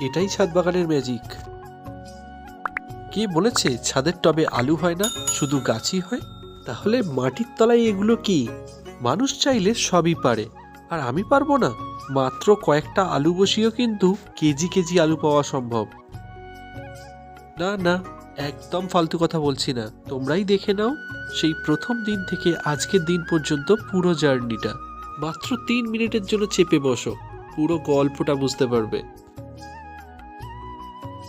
এটাই ছাদ বাগানের ম্যাজিক। কে বলেছে ছাদের টবে আলু হয় না, শুধু গাছই হয়? তাহলে মাটির তলায় এগুলো কি? মানুষ চাইলে সবই পারে, আর আমি পারবো না? মাত্র কয়েকটা আলু বসিয়েও কিন্তু কেজি কেজি আলু পাওয়া সম্ভব। না না, একদম ফালতু কথা বলছি না, তোমরাই দেখে নাও সেই প্রথম দিন থেকে আজকের দিন পর্যন্ত পুরো জার্নিটা। মাত্র 3 মিনিটের জন্য চেপে বসো, পুরো গল্পটা বুঝতে পারবে।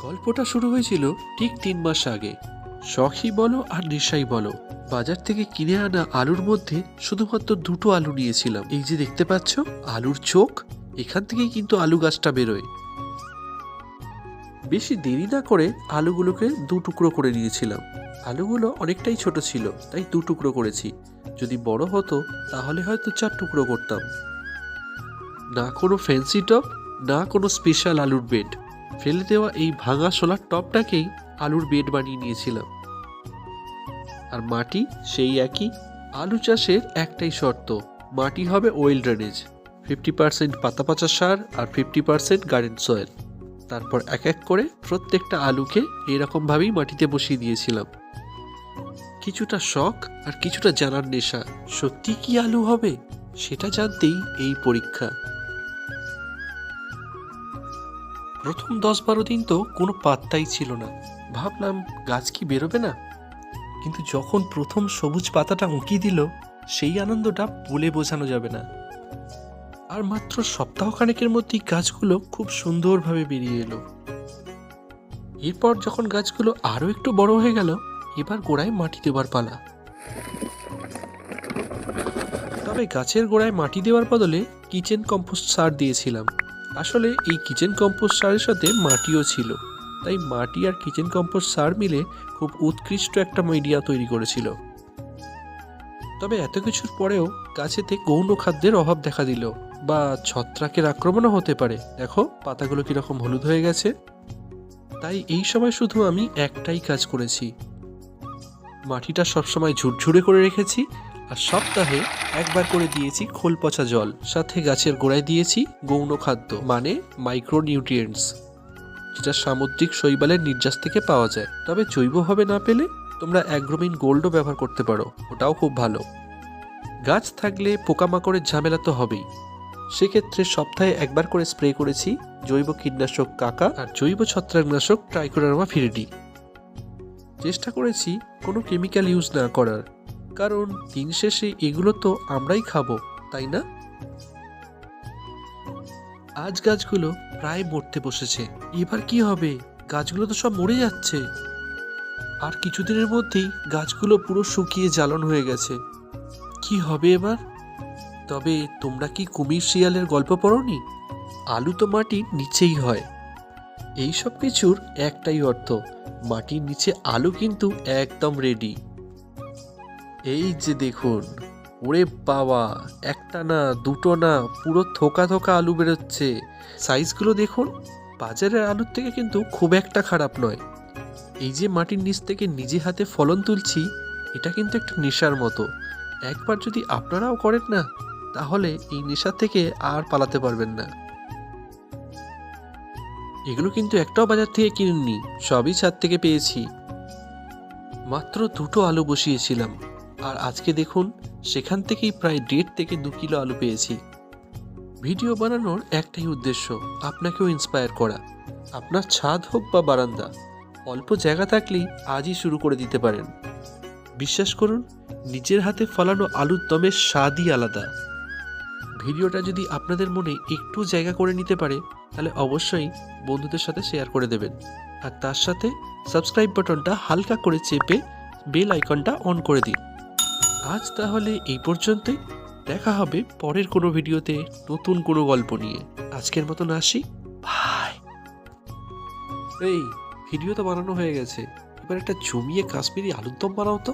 গল্পটা শুরু হয়েছিল ঠিক 3 মাস আগে। শখই বলো আর নেশাই বলো, বাজার থেকে কিনে আনা আলুর মধ্যে শুধুমাত্র 2টো আলু নিয়েছিলাম। এই যে দেখতে পাচ্ছ আলুর চোখ, এখান থেকেই কিন্তু আলু গাছটা বেরোয়। বেশি দেরি না করে আলুগুলোকে 2 টুকরো করে নিয়েছিলাম। আলুগুলো অনেকটাই ছোট ছিল, তাই 2 টুকরো করেছি। যদি বড় হতো তাহলে হয়তো 4 টুকরো করতাম। না কোনো ফ্যান্সি টপ, না কোনো স্পেশাল আলুর বেড, ফেলে দেওয়া এই ভাঙা সোলার টপটাকেই আলুর বেড বানিয়ে নিয়েছিলাম। আর মাটি সেই একই। আলু চাষের একটাই শর্ত, মাটি হবে ওয়েল ড্রেনেজ, 50% পাতা পচা সার আর 50% গার্ডেন সয়েল। তারপর এক এক করে প্রত্যেকটা আলুকে এরকমভাবেই মাটিতে বসিয়ে দিয়েছিলাম। কিছুটা শখ আর কিছুটা জানার নেশা, সত্যি কি আলু হবে সেটা জানতেই এই পরীক্ষা। প্রথম 10-12 দিন তো কোনো পাত্তাই ছিল না, ভাবলাম গাছ কি বেরোবে না। কিন্তু যখন প্রথম সবুজ পাতাটা উঁকি দিল, সেই আনন্দটা বলে বোঝানো যাবে না। আর মাত্র সপ্তাহখানেকের মধ্যেই গাছগুলো খুব সুন্দরভাবে বেরিয়ে এলো। এরপর যখন গাছগুলো আরো একটু বড় হয়ে গেল, এবার গোড়ায় মাটি দেওয়ার পালা। তবে গাছের গোড়ায় মাটি দেওয়ার বদলে কিচেন কম্পোস্ট সার দিয়েছিলাম। আসলে এই কিচেন কম্পোস্ট সারের সাথে মাটিও ছিল, তাই মাটি আর কিচেন কম্পোস্ট সার মিলে খুব উৎকৃষ্ট একটা মিডিয়া তৈরি করেছিল। তবে এত কিছুর পরেও গাছেতে গৌণ খাদ্যের অভাব দেখা দিল, বা ছত্রাকের আক্রমণও হতে পারে। দেখো পাতাগুলো কিরকম হলুদ হয়ে গেছে। তাই এই সময় শুধু আমি একটাই কাজ করেছি, মাটিটা সবসময় ঝুরঝুরে করে রেখেছি, আর সপ্তাহে একবার করে দিয়েছি খোল পচা জল, সাথে গাছের গোড়ায় দিয়েছি গৌণ খাদ্য মানে মাইক্রো নিউট্রিয়েন্টস, যেটা সামুদ্রিক শৈবালের নির্যাস থেকে পাওয়া যায়। তবে জৈবভাবে না পেলে তোমরা অ্যাগ্রোমিন গোল্ডও ব্যবহার করতে পারো, ওটাও খুব ভালো। গাছ থাকলে পোকামাকড়ের ঝামেলা তো হবেই, সেক্ষেত্রে সপ্তাহে একবার করে স্প্রে করেছি জৈব কীটনাশক কাকা আর জৈব ছত্রাকনাশক ট্রাইকোডার্মা ভিরিডি। চেষ্টা করেছি কোনো কেমিক্যাল ইউজ না করার, কারণ দিন শেষে এগুলো তো আমরাই খাবো, তাই না? আজ গাছগুলো প্রায় মরতে বসেছে। এবার কি হবে? গাছগুলো তো সব মরে যাচ্ছে। আর কিছুদিনের মধ্যেই গাছগুলো পুরো শুকিয়ে জ্বালন হয়ে গেছে। কি হবে এবার? তবে তোমরা কি কুমির শিয়ালের গল্প পড়োনি? আলু তো মাটির নিচেই হয়। এই সব কিছুর একটাই অর্থ, মাটির নিচে আলু কিন্তু একদম রেডি। এই যে দেখুন, ওরে বাবা, একটা না দুটো না, পুরো থোকা থোকা আলু বেরোচ্ছে। সাইজগুলো দেখুন, বাজারের আলুর থেকে কিন্তু খুব একটা খারাপ নয়। এই যে মাটির নিচ থেকে নিজে হাতে ফলন তুলছি, এটা কিন্তু একটা নেশার মতো। একবার যদি আপনারাও করেন না, তাহলে এই নেশা থেকে আর পালাতে পারবেন না। এগুলো কিন্তু একটাও বাজার থেকে কিনিনি, সবই ছাদ থেকে পেয়েছি। মাত্র 2টো আলু বসিয়েছিলাম, আর আজকে দেখুন সেখান থেকেই প্রায় 1.5 থেকে 2 কিলো আলু পেয়েছি। ভিডিও বানানোর একটাই উদ্দেশ্য, আপনাকেও ইন্সপায়ার করা। আপনার ছাদ হোক বা বারান্দা, অল্প জায়গা থাকলেই আজই শুরু করে দিতে পারেন। বিশ্বাস করুন, নিজের হাতে ফলানো আলুর দমের স্বাদই আলাদা। ভিডিওটা যদি আপনাদের মনে একটু জায়গা করে নিতে পারে, তাহলে অবশ্যই বন্ধুদের সাথে শেয়ার করে দেবেন। আর তার সাথে সাবস্ক্রাইব বাটনটা হালকা করে চেপে বেল আইকনটা অন করে দিন। আজ তাহলে এই পর্যন্তই, দেখা হবে পরের কোনো ভিডিওতে নতুন কোনো গল্প নিয়ে। আজকের মতন আসি, বাই। এই ভিডিও তো বানানো হয়ে গেছে, এবার একটা জমিয়ে কাশ্মীরি আলুর দম বানাও তো।